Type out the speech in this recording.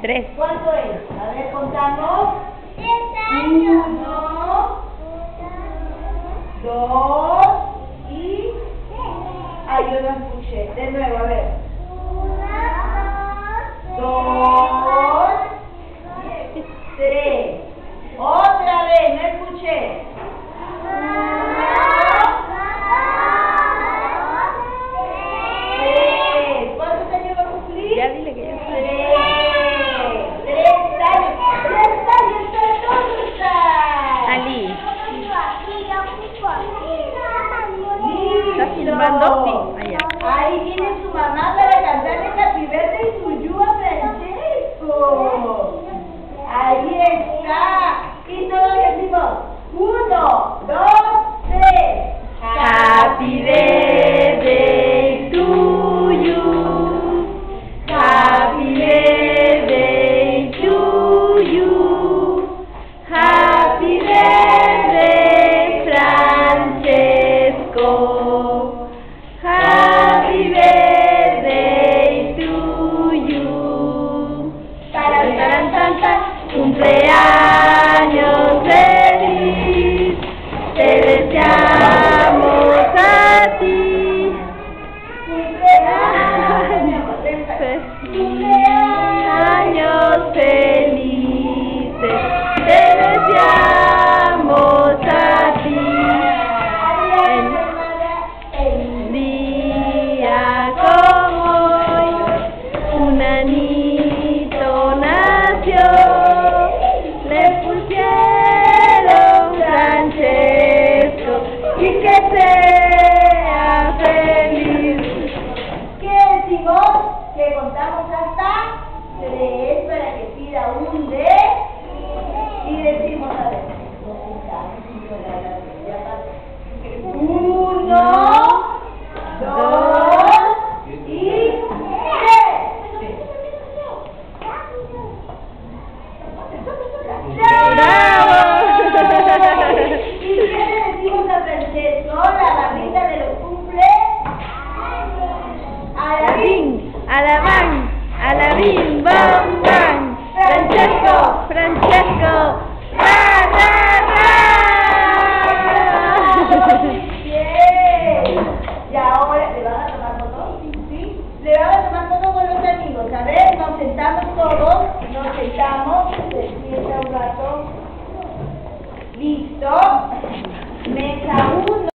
3. ¿Cuánto es? A ver, contamos. 1, 2 y... Ay, yo no escuché. De nuevo, a ver. 2, 3. Otra vez, no escuché. 3. ¿Cuántos años va a cumplir? Ya dile que ya está. 3 años. 3 años, ¿dónde está? Ali. ¿Está filmando? Sí, allá. Ahí viene su mamá para cantarle Happy Birthday to you a Francesco. Ahí está. Y todos decimos 1, 2, 3. Happy birthday to you. Happy birthday to you. Happy birthday, Francesco. Happy birthday to you. Taran, taran, tan, tan. Cumpleaños feliz. Te deseamos a ti. Cumpleaños felices. Te deseamos a ti. El día como hoy, un anito nació. Le pusieron Francesco y que sea feliz. ¿Qué decimos? Que contamos hasta 3 para que pida un D y decimos a ver. 1, 2 y 3. ¿Y qué le decimos a Francesco? La barrita de los cumple. Alabín, alabán, alabín, bam, bam. Francesco, Francesco. ¡Ra, ra, ra! Bien. Y ahora, ¿le van a tomar foto? ¿Sí? Le van a tomar foto con los amigos. A ver, nos sentamos todos. Nos sentamos. Se sienta un rato. Listo. Mesa 1.